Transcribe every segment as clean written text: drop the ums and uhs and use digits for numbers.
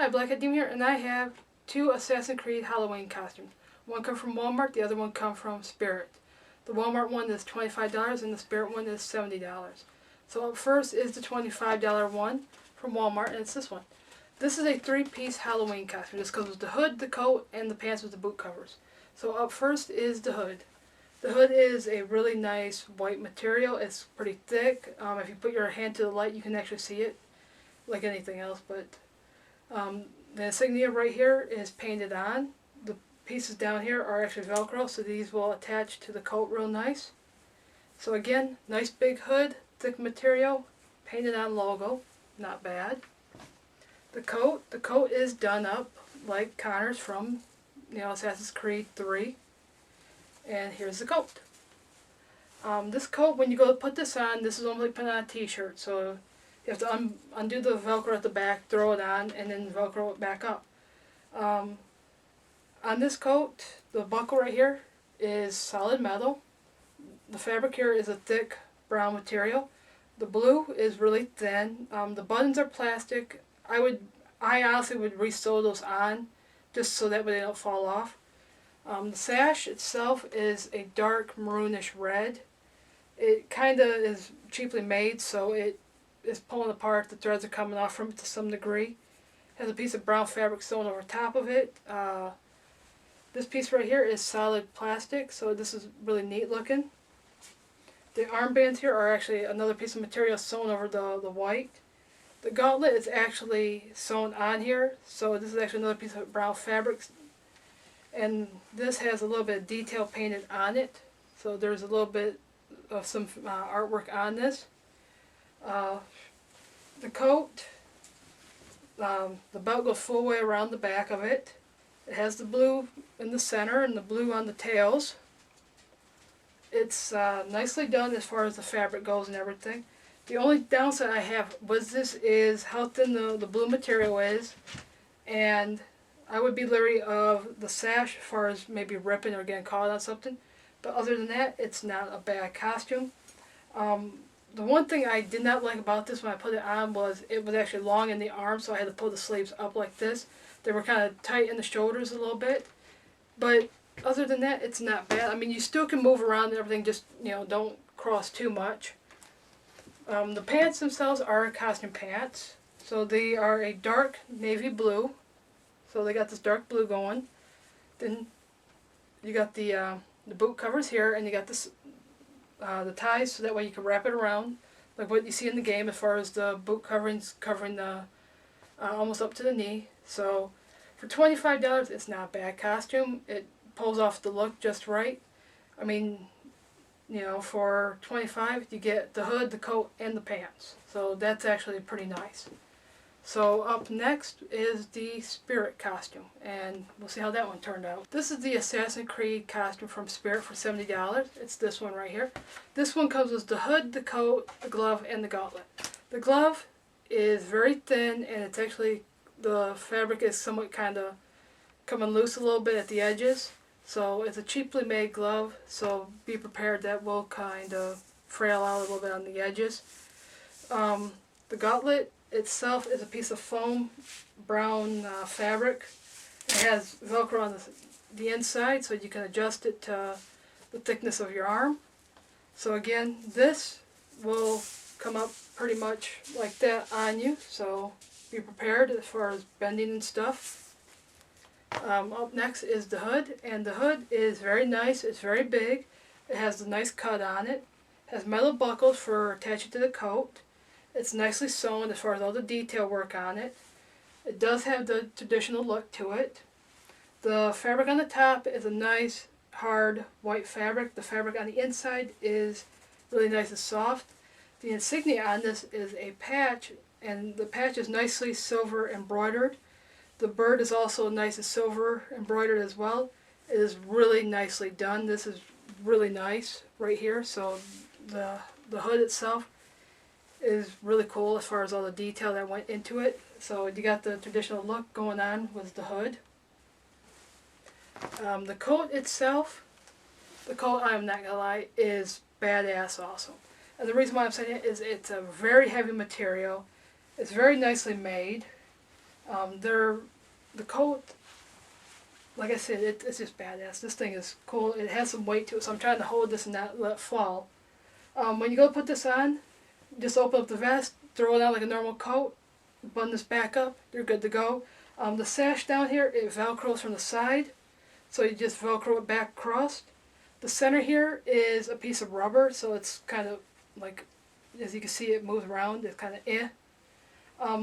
Hi, Black Deem here, and I have two Assassin's Creed Halloween costumes. One comes from Walmart, the other one comes from Spirit. The Walmart one is $25 and the Spirit one is $70. So up first is the $25 one from Walmart, and it's this one. This is a three-piece Halloween costume. This comes with the hood, the coat, and the pants with the boot covers. So up first is the hood. The hood is a really nice white material. It's pretty thick. If you put your hand to the light, you can actually see it, like anything else, but the insignia right here is painted on. The pieces down here are actually Velcro, so these will attach to the coat real nice. So again, nice big hood, thick material, painted on logo, not bad. The coat is done up like Connor's from, Assassin's Creed 3. And here's the coat. This coat, when you go to put this on, this is only put on a t-shirt, so you have to undo the Velcro at the back, throw it on, and then Velcro it back up. On this coat, the buckle right here is solid metal. The fabric here is a thick brown material. The blue is really thin. The buttons are plastic. I honestly would re-sew those on just so that way they don't fall off. The sash itself is a dark maroonish red. It kind of is cheaply made, so it is pulling apart. The threads are coming off from it to some degree. Has a piece of brown fabric sewn over top of it. This piece right here is solid plastic, so this is really neat looking. The armbands here are actually another piece of material sewn over the white. The gauntlet is actually sewn on here, so this is actually another piece of brown fabric. And this has a little bit of detail painted on it, so there's a little bit of some artwork on this. The coat, the belt goes full way around the back of it. It has the blue in the center and the blue on the tails. It's nicely done as far as the fabric goes and everything. The only downside I have with this is how thin the blue material is, and I would be leery of the sash as far as maybe ripping or getting caught on something. But other than that, it's not a bad costume. The one thing I did not like about this when I put it on was it was actually long in the arms, so I had to pull the sleeves up like this. They were kind of tight in the shoulders a little bit. But other than that, it's not bad. I mean, you still can move around and everything, just, don't cross too much. The pants themselves are costume pants. So they are a dark navy blue. So they got this dark blue going. Then you got the boot covers here, and you got this the ties, so that way you can wrap it around, like what you see in the game as far as the boot coverings covering the almost up to the knee. So for $25, it's not a bad costume. It pulls off the look just right. I mean, for $25 you get the hood, the coat, and the pants. So that's actually pretty nice. So up next is the Spirit costume, and we'll see how that one turned out. This is the Assassin's Creed costume from Spirit for $70. It's this one right here. This one comes with the hood, the coat, the glove, and the gauntlet. The glove is very thin, and it's actually, the fabric is somewhat kind of coming loose a little bit at the edges. So it's a cheaply made glove, so be prepared that will kind of frail out a little bit on the edges. The gauntlet itself is a piece of foam brown fabric. It has Velcro on the inside, so you can adjust it to the thickness of your arm. So again, this will come up pretty much like that on you, so be prepared as far as bending and stuff. Up next is the hood, and the hood is very nice. It's very big. It has a nice cut on it. It has metal buckles for attaching to the coat. It's nicely sewn as far as all the detail work on it. It does have the traditional look to it. The fabric on the top is a nice hard white fabric. The fabric on the inside is really nice and soft. The insignia on this is a patch, and the patch is nicely silver embroidered. The bird is also nice and silver embroidered as well. It is really nicely done. This is really nice right here. So the hood itself is really cool as far as all the detail that went into it. So you got the traditional look going on with the hood. The coat itself, I'm not gonna lie, is badass awesome. And the reason why I'm saying it is it's a very heavy material. It's very nicely made. The coat, like I said, it's just badass. This thing is cool. It has some weight to it, so I'm trying to hold this and not let it fall. When you go put this on, just open up the vest, throw it on like a normal coat, button this back up, you're good to go. The sash down here, it velcros from the side, so you just velcro it back across. The center here is a piece of rubber, so it's kind of like, as you can see, it moves around. It's kind of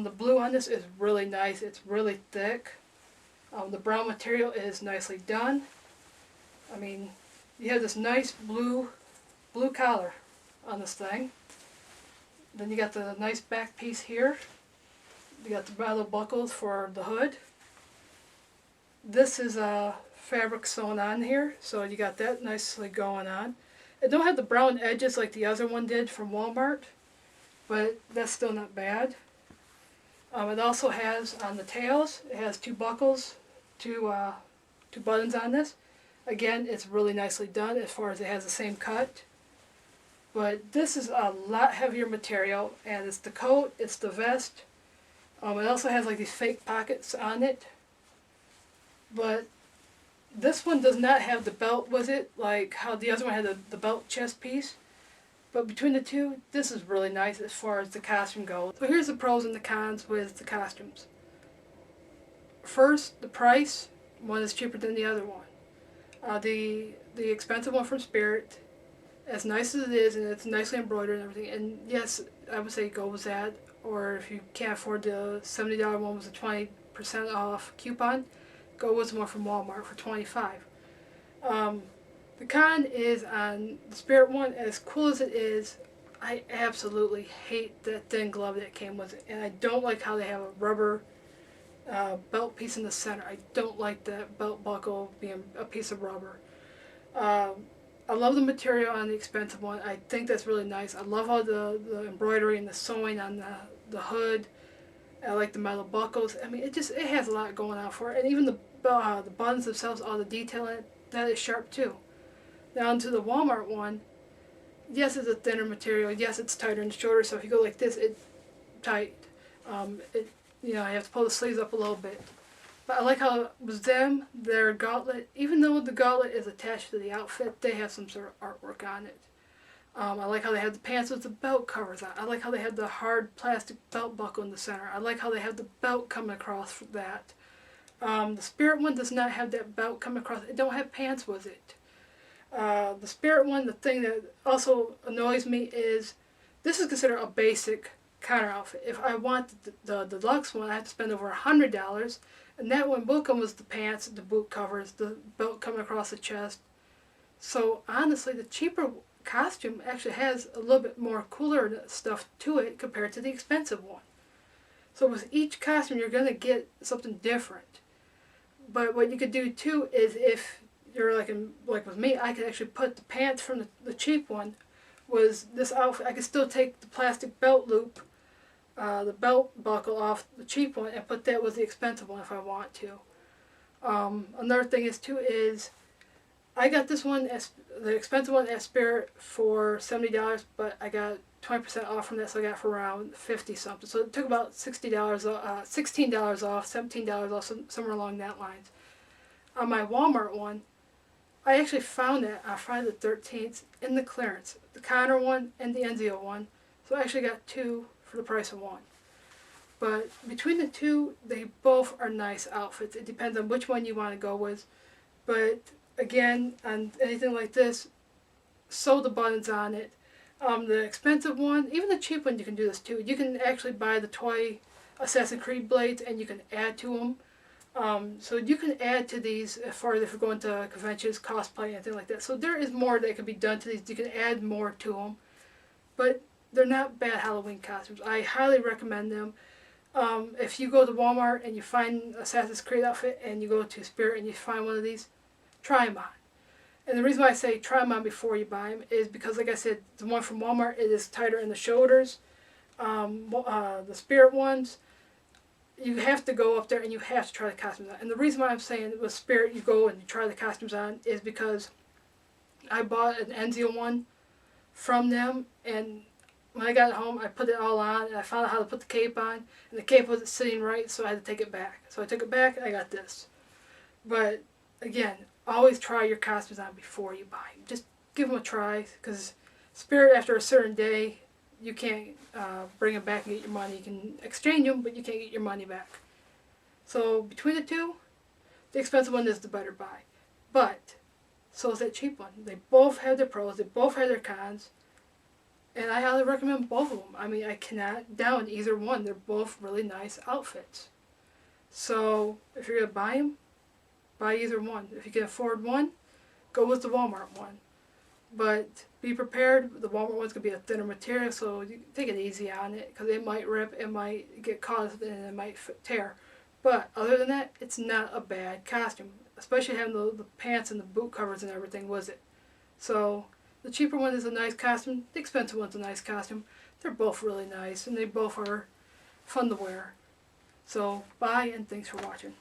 The blue on this is really nice. It's really thick. The brown material is nicely done. I mean, you have this nice blue collar on this thing. Then you got the nice back piece here. You got the metal buckles for the hood. This is fabric sewn on here, so you got that nicely going on. It don't have the brown edges like the other one did from Walmart, but that's still not bad. It also has on the tails, it has two buckles, two buttons on this. Again, it's really nicely done as far as it has the same cut. But this is a lot heavier material, and it's the coat, it's the vest. It also has like these fake pockets on it. But this one does not have the belt with it, like how the other one had the belt chest piece. But between the two, this is really nice as far as the costume goes. So here's the pros and the cons with the costumes. First, the price. One is cheaper than the other one. The expensive one from Spirit, as nice as it is, and it's nicely embroidered and everything, and yes, I would say go with that. Or if you can't afford the $70 one with a 20% off coupon, go with the one from Walmart for $25. The con is on the Spirit one, as cool as it is, I absolutely hate that thin glove that came with it. And I don't like how they have a rubber belt piece in the center. I don't like that belt buckle being a piece of rubber. I love the material on the expensive one. I think that's really nice. I love all the embroidery and the sewing on the hood. I like the metal buckles. I mean, it has a lot going on for it. And even the buttons themselves, all the detail in it, that is sharp too. Down to the Walmart one, yes, it's a thinner material. Yes, it's tighter in the shoulder. So if you go like this, it's tight. You have to pull the sleeves up a little bit. But I like how with them, their gauntlet, even though the gauntlet is attached to the outfit, they have some sort of artwork on it. I like how they have the pants with the belt covers on. I like how they have the hard plastic belt buckle in the center. I like how they have the belt coming across that. The Spirit one does not have that belt coming across. It don't have pants with it. The Spirit one, the thing that also annoys me is this is considered a basic counter outfit. If I want the deluxe one, I have to spend over $100, and that one will come with the pants, the boot covers, the belt coming across the chest. So honestly, the cheaper costume actually has a little bit more cooler stuff to it compared to the expensive one. So with each costume, you're going to get something different. But what you could do too is, if you're like with me, I could actually put the pants from the cheap one was this outfit. I could still take the plastic belt loop, the belt buckle off the cheap one, and put that with the expensive one if I want to. Another thing is I got this one, the expensive one at Spirit for $70, but I got 20% off from that, so I got it for around 50 something. So it took about $16 off, $17 off, somewhere along that lines. On my Walmart one, I actually found that on Friday the 13th in the clearance, the Connor one and the Enzio one. So I actually got two for the price of one. But between the two, they both are nice outfits. It depends on which one you want to go with. But again, on anything like this, sew the buttons on it. The expensive one, even the cheap one, you can do this too. You can actually buy the toy Assassin's Creed blades and you can add to them. So you can add to these as far as if you're going to conventions, cosplay, anything like that. So there is more that can be done to these. You can add more to them. But they're not bad Halloween costumes. I highly recommend them. If you go to Walmart and you find Assassin's Creed outfit and you go to Spirit and you find one of these, try them on. And the reason why I say try them on before you buy them is because, like I said, the one from Walmart, it is tighter in the shoulders. The Spirit ones, you have to go up there and you have to try the costumes on. And the reason why I'm saying with Spirit you go and you try the costumes on is because I bought an Enzio one from them, and when I got home, I put it all on, and I found out how to put the cape on, and the cape wasn't sitting right, so I had to take it back. So I took it back, and I got this. But, again, always try your costumes on before you buy them. Just give them a try, because Spirit, after a certain day, you can't bring them back and get your money. You can exchange them, but you can't get your money back. So, between the two, the expensive one is the better buy. But, so is that cheap one. They both have their pros, they both have their cons. And I highly recommend both of them. I mean, I cannot down either one. They're both really nice outfits. So, if you're going to buy them, buy either one. If you can afford one, go with the Walmart one. But be prepared. The Walmart one's going to be a thinner material, so you take it easy on it, because it might rip, it might get caught, and it might tear. But other than that, it's not a bad costume, especially having the pants and the boot covers and everything with it. So the cheaper one is a nice costume. The expensive one's a nice costume. They're both really nice, and they both are fun to wear. So bye, and thanks for watching.